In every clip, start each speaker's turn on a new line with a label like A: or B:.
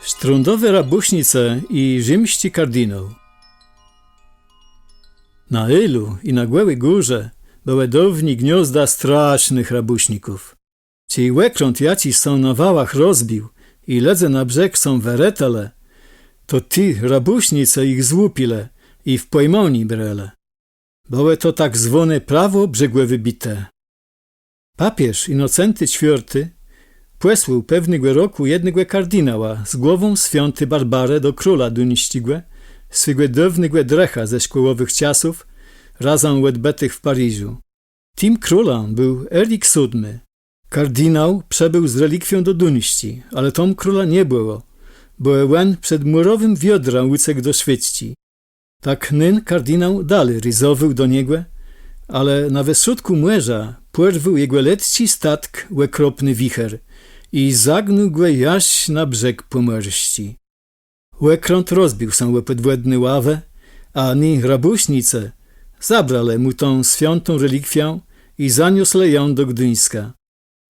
A: Sztrundowe rabuśnice i rzymści kardynał. Na Ilu i na Głębej Górze były dawni gniazda strasznych rabuśników. Ci łekrąt jaci są na wałach rozbił i ledze na brzeg są weretele, to ti rabuśnice ich złupile i w pojmoni brele. Były to tak zwane prawo brzegłe wybite. Papież Inocenty IV posłał pewnego roku jednego kardynała z głową święty Barbare do króla duniścigłe, swego dawnego drecha ze szkołowych czasów, razem odbetych w Paryżu. Tym królem był Erik VII. Kardynał przebył z relikwią do duniści, ale tom króla nie było, bo łen przed murowym wiodra łycek do świećci. Tak nyn kardynał dalej ryzował do niego, ale na wysutku młeża porwał jego letci statk łekropny wicher i zagnął go jaś na brzeg pomorści. Łekrąt rozbił się podwodny ławę, a ni rabuśnice zabrale mu tą świętą relikwię i zaniosle ją do Gdyńska.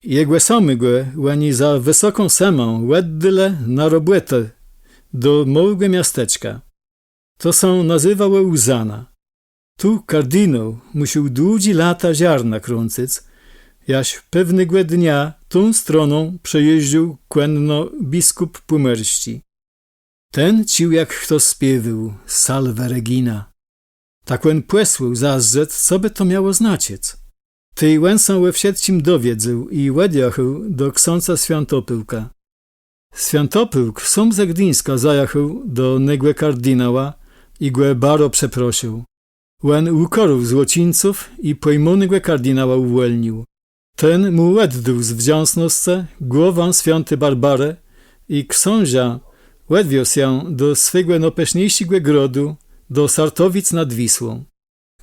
A: Jego samego łani za wysoką semą łeddyle na robotę do małego miasteczka. To się nazywało Uzana. Tu kardynał musiał długi lata ziarna krącić, jaś pewnego dnia tą stroną przejeździł kłenno biskup Pumerści. Ten cił jak kto spiewał Salve Regina. Tak łen posłał zazrzec, co by to miało znaczyć. Tej łen są we wsiedcim dowiedził i odjechał do ksiądza Świętopyłka. Świętopyłk sam ze Gdyńska zajechał do negłe kardynała i go baro przeprosił. Łen ukorów złocińców i pojmonego kardynała uwolnił. Ten mu oddał z wdzięczności głowę święty Barbare i książa odwiózł ją do swego najpyszniejszego grodu, do Sartowic nad Wisłą.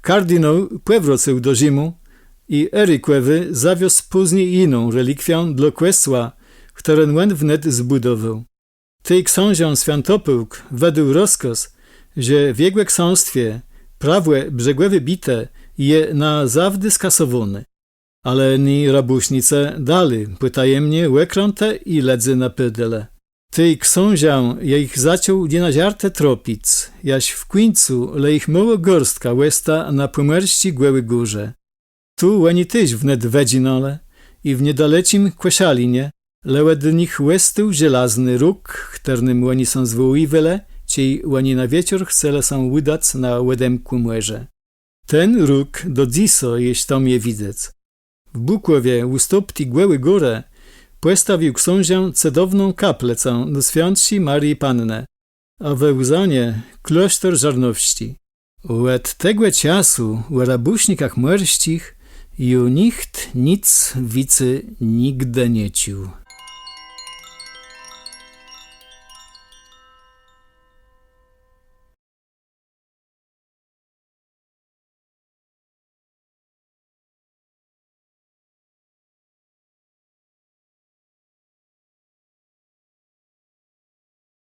A: Kardynał powrócił do Rzymu i Erikowy zawiózł później inną relikwię dla kłesła, którą łen wnet zbudował. Tej książę Świętopyłk wedł rozkaz, że w jego ksiąstwie prawo brzegłe wybite je na zawdy skasowane. Ale ni rabuśnice dali potajemnie łekrąte i ledzy na pydele. Tej książę ich zaczął nienaziarte tropić, jaś w końcu le ich mało gorstka łesta na pomerści Głębej Górze. Tu łeni tyś wnet wedzinole i w niedalecim Kłeszalinie lełed nich łestył żelazny róg, którym łeni są zwoływele, cej łeni na wieczór chcele są wydać na łedemku młeże. Ten róg do dziso jeś tam je widzeć. W Bukłowie u stóp ti Głębej Góry postawił książę cudowną kaplecę do świętsi Marii Panny, a we Uzanie klasztor Żarnowści. Od tego czasu u rabuśnikach mörścich ju nikt nic wicy nigdy nie cił.